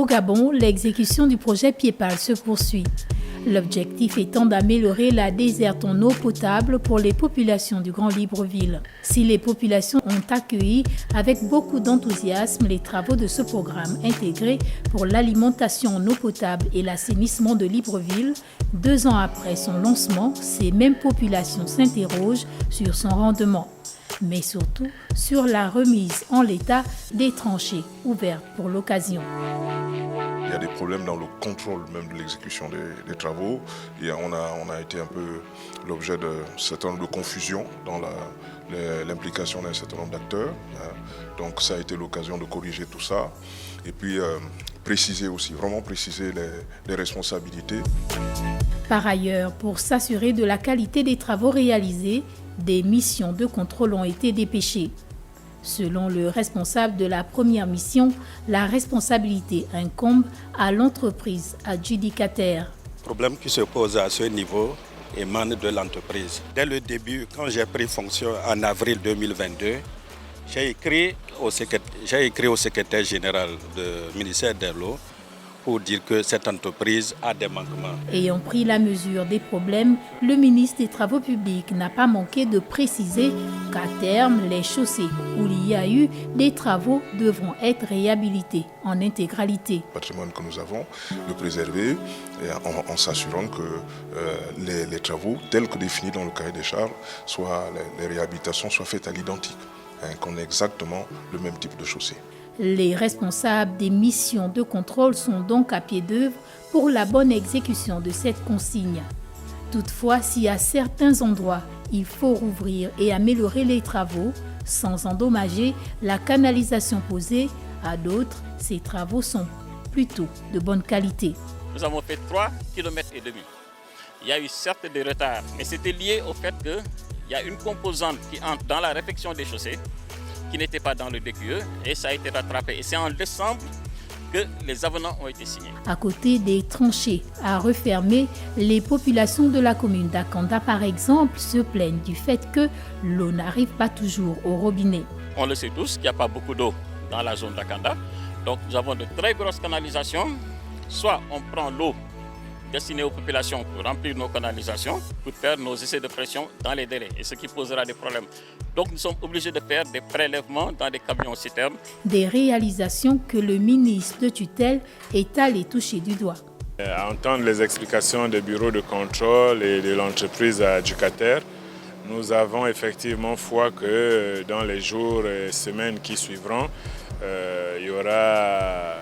Au Gabon, l'exécution du projet Pied-Pal se poursuit. L'objectif étant d'améliorer la desserte en eau potable pour les populations du Grand Libreville. Si les populations ont accueilli avec beaucoup d'enthousiasme les travaux de ce programme intégré pour l'alimentation en eau potable et l'assainissement de Libreville, 2 ans après son lancement, ces mêmes populations s'interrogent sur son rendement, mais surtout sur la remise en l'état des tranchées ouvertes pour l'occasion. Il y a des problèmes dans le contrôle même de l'exécution des travaux. Et on a été un peu l'objet d'un certain nombre de confusions dans l'implication d'un certain nombre d'acteurs. Donc ça a été l'occasion de corriger tout ça. Et puis préciser aussi, vraiment préciser les responsabilités. Par ailleurs, pour s'assurer de la qualité des travaux réalisés, des missions de contrôle ont été dépêchées. Selon le responsable de la première mission, la responsabilité incombe à l'entreprise adjudicataire. Le problème qui se pose à ce niveau émane de l'entreprise. Dès le début, quand j'ai pris fonction en avril 2022, j'ai écrit au secrétaire général du ministère de l'Eau pour dire que cette entreprise a des manquements. Ayant pris la mesure des problèmes, le ministre des Travaux publics n'a pas manqué de préciser qu'à terme, les chaussées où il y a eu des travaux devront être réhabilités en intégralité. Le patrimoine que nous avons, le préserver en s'assurant que les travaux tels que définis dans le cahier des charges, les réhabilitations soient faites à l'identique, qu'on ait exactement le même type de chaussée. Les responsables des missions de contrôle sont donc à pied d'œuvre pour la bonne exécution de cette consigne. Toutefois, si à certains endroits, il faut rouvrir et améliorer les travaux sans endommager la canalisation posée, à d'autres, ces travaux sont plutôt de bonne qualité. Nous avons fait 3,5 km. Il y a eu certes des retards, mais c'était lié au fait qu'il y a une composante qui entre dans la réfection des chaussées qui n'était pas dans le DQE et ça a été rattrapé. Et c'est en décembre que les avenants ont été signés. À côté des tranchées à refermer, les populations de la commune d'Akanda, par exemple, se plaignent du fait que l'eau n'arrive pas toujours au robinet. On le sait tous qu'il n'y a pas beaucoup d'eau dans la zone d'Akanda. Donc nous avons de très grosses canalisations. Soit on prend l'eau destinée aux populations pour remplir nos canalisations, pour faire nos essais de pression dans les délais, et ce qui posera des problèmes. Donc nous sommes obligés de faire des prélèvements dans des camions citernes. Des réalisations que le ministre de tutelle est allé toucher du doigt. À entendre les explications des bureaux de contrôle et de l'entreprise adjudicataire, nous avons effectivement foi que dans les jours et semaines qui suivront, il y aura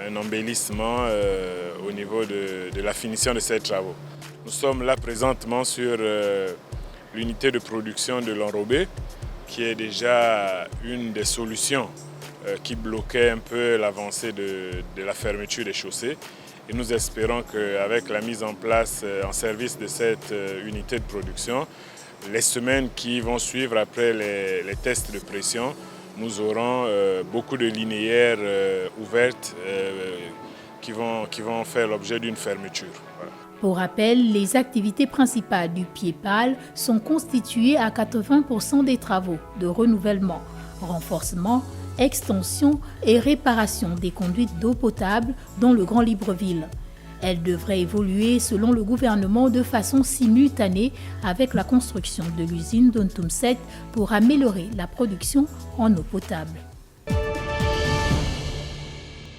un embellissement au niveau de la finition de ces travaux. Nous sommes là présentement sur l'unité de production de l'enrobé, qui est déjà une des solutions qui bloquait un peu l'avancée de la fermeture des chaussées. Et nous espérons qu'avec la mise en place en service de cette unité de production, les semaines qui vont suivre après les tests de pression, nous aurons beaucoup de linéaires ouvertes qui vont faire l'objet d'une fermeture. Voilà. Pour rappel, les activités principales du Pied-Pal sont constituées à 80% des travaux de renouvellement, renforcement, extension et réparation des conduites d'eau potable dans le Grand Libreville. Elle devrait évoluer selon le gouvernement de façon simultanée avec la construction de l'usine d'Ontum 7 pour améliorer la production en eau potable.